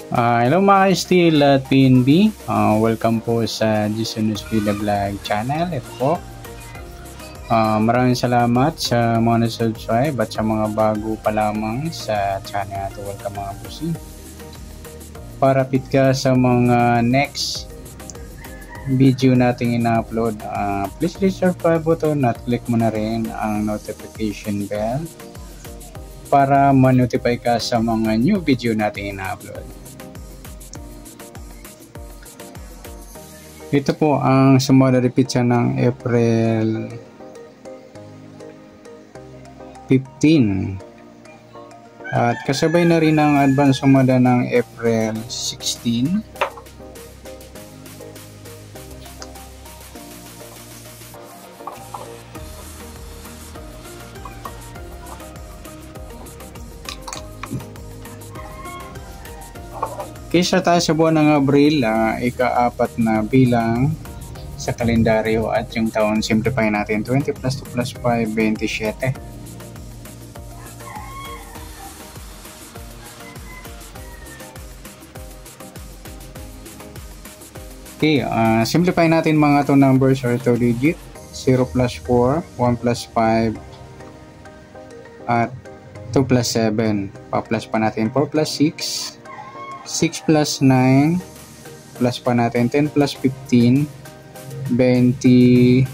Hello mga steel at PNB. Welcome po sa Jason Villa Vlog channel. Ito po. Maraming salamat sa mga na-subscribe at sa mga bago pa lamang sa channel natin. Welcome mga busi. Para fit ka sa mga next video nating ina-upload, please click subscribe button at click mo na rin ang notification bell para ma-notify ka sa mga new video nating ina-upload. Ito po ang sumada repeat siya ng April 15 at kasabay na rin ang advance sumada ng April 16. Kaysa tayo sa buwan ng Abril, ika-4 na bilang sa kalendaryo at yung taon, simplify natin. 20 plus 2 plus 5, 27. Okay, simplify natin mga to numbers or to digit. 0 plus 4, 1 plus 5, at 2 plus 7. Pa-plus pa natin 4 plus 6. 6 plus 9 plus pa natin 10 plus 15 25.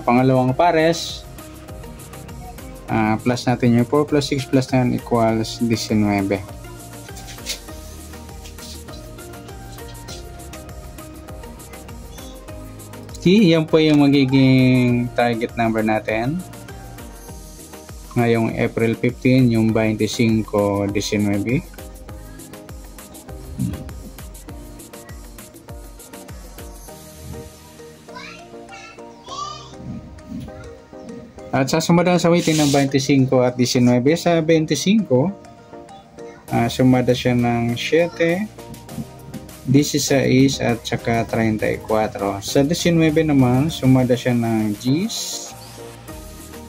Pangalawang pares, plus natin yung 4 plus 6 plus 9 equals 19. See, yan po yung magiging target number natin ngayong April 15, yung 25-19. At sasumada sa weighting ng 25 at 19. Sa 25, sumada siya ng 7, 16 at saka 34. Sa 19 naman, sumada siya ng 10,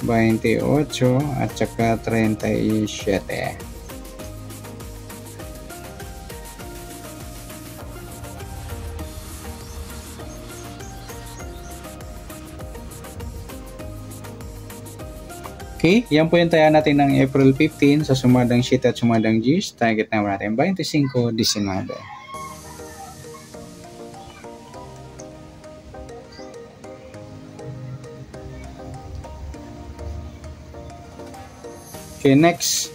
28 at saka 37. Okay, yan po yung taya natin ng April 15 sa sumadang sheet at sumadang G's. Target number natin 25-19. Okay, next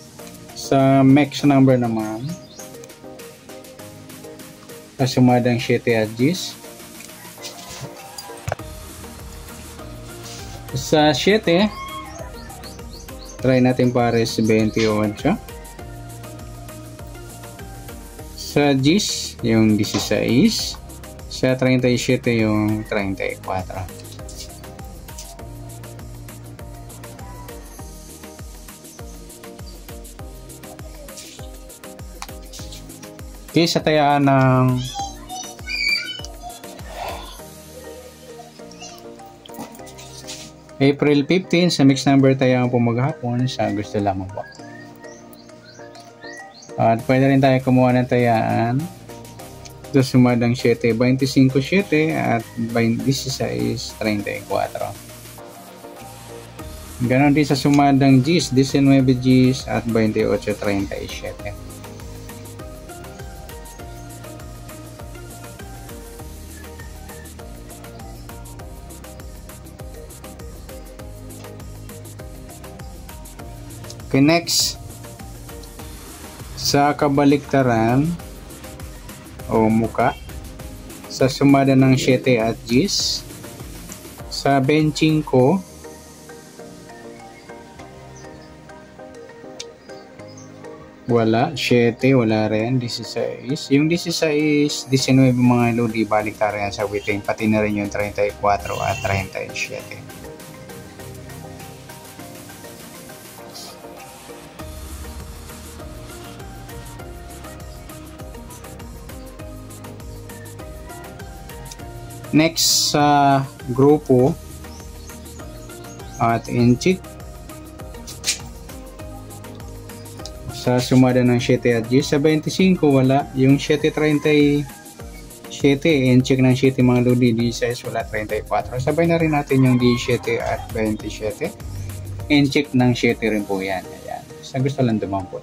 sa max number naman sa sumadang 7 at G's. Sa 7, try natin pares 28. Sa G's, yung 16. Sa 37, yung 34. Okay, sa tayaan ng April 15 sa mixed number tayaan po maghapon sa gusto lamang po. At pwede rin tayo kumuha ng tayaan sa sumadang 7, 25-7 at 16, 34. Ganon din sa sumadang G's, 19 G's at 28, 37. Okay, next sa kabaliktaran o muka sa sumada ng 7 at G's, sa 25 wala, 7 wala rin, 16 yung 16, 19 mga lodi baliktaran sa weighting, pati na rin yung 34 at 37. Next sa grupo at inchik, Sa sumada ng 7 at 10. Sa 25 wala. Yung 7.37 in-check ng 7 mga lodi. 16 wala 34. Sabay na rin natin yung 17 at 27. In-check ng 7 rin po yan. Ayan. Sa gusto lang dumampot.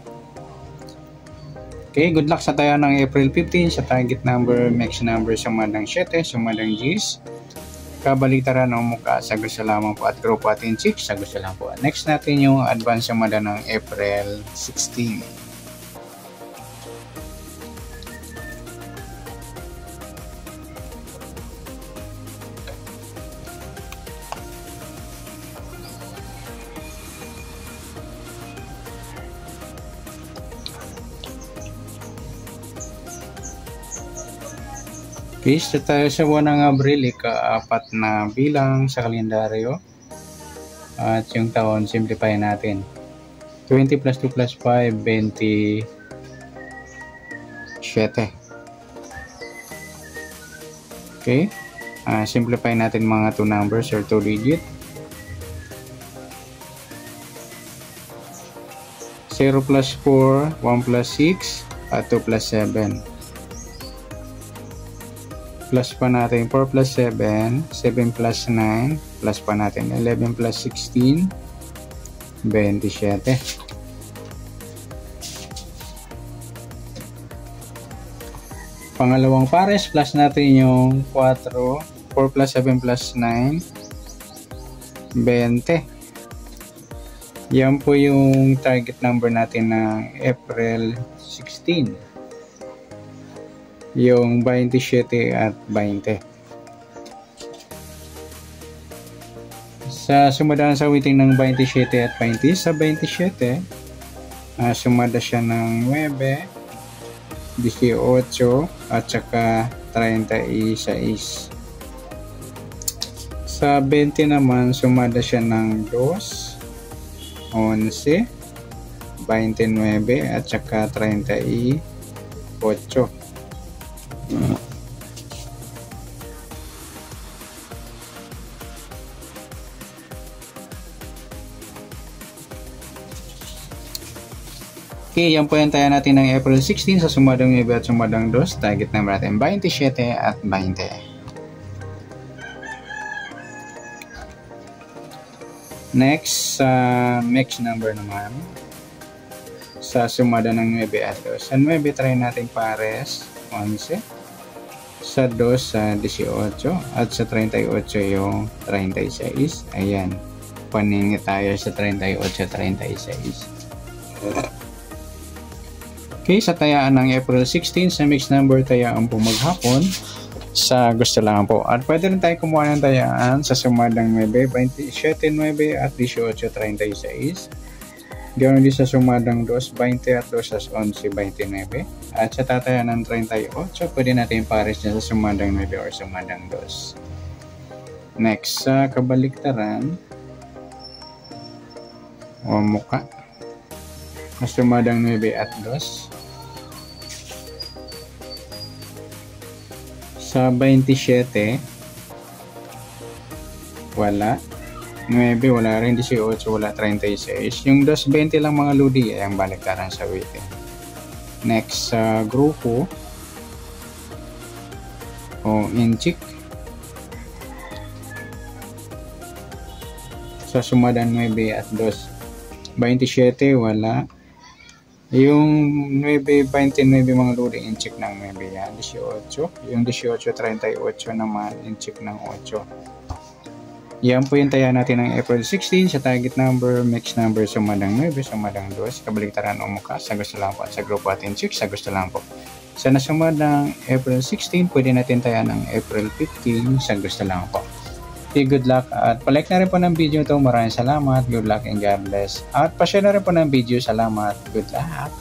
Okay, good luck sa tayo ng April 15 sa target number, max number sumadang 7, sumadang 10. Kabaliktaran o mukha sa gusto lamang po at grupo at in-check sa gusto lang po. Next natin yung advance sumada ng April 16. Okay, so tayo sa buwan ng Abril, ika-4 na bilang sa kalendaryo. At yung taon, simplify natin. 20 plus 2 plus 5, 27. Okay, simplify natin mga 2 numbers or 2 digit. 0 plus 4, 1 plus 6, at 2 plus 7. Plus pa natin 4 plus 7, 7 plus 9, plus pa natin 11 plus 16, 27. Pangalawang pares, plus natin yung 4, 4 plus 7 plus 9, 20. Yan po yung target number natin ng April 16. Yung 27 at 20. Sa sumadaan sa witing ng 27 at 20, sa 27, sumada siya ng 9, 18, at saka 36. Sa 20 naman, sumada siya ng 2, 11, 29, at saka 38. Okay, yan po yung taya natin ng April 16 sa sumadang 9 at sumadang 2. Target number natin 27 at 20. Next, max number naman. Sa sumada ng 9 at 2. Sa 9, try natin pares 11. Sa 2, sa 18. At sa 38 yung 36. Ayan. Paningi tayo sa 38, 36. Okay, sa tayaan ng April 16, sa mixed number tayaan po maghapon sa gusto lang po. At pwede rin tayo kumuha ng tayaan sa sumadang 9, 27, 9 at 18, 36. Ganoon din sa sumadang 2, 20 at 2 sa 11, 29. At sa tatayaan ng 38, pwede natin pares niya sa sumadang 9 or sumadang 2. Next, sa kabaliktaran o muka. Sa sumadang 9 at 2. Sa 27, wala. 9, wala rin. 18, wala. 36. Yung 2, 20 lang mga ludi, ay ang baliktaran sa weighting. Next, sa grupo o inchik. Sa sumadang 9 at 2. 27, wala. Yung 9, 29 mga lodi, in-check ng 9 yan. 18. Yung 18, 38 naman, in-check ng 8. Yan po yung taya natin ng April 16 sa target number, mix number, sumadang 9, sumadang 2. Kabaliktaran o mukha, sa gusto lang po. At sa grupo at in-check, sa gusto lang po. Sa nasumadang April 16, pwede natin taya ng April 15, sa gusto lang po. Okay, good luck. At palike na rin po ng video ito. Maraming salamat. Good luck and God bless. At pa-share na rin po ng video. Salamat. Good luck.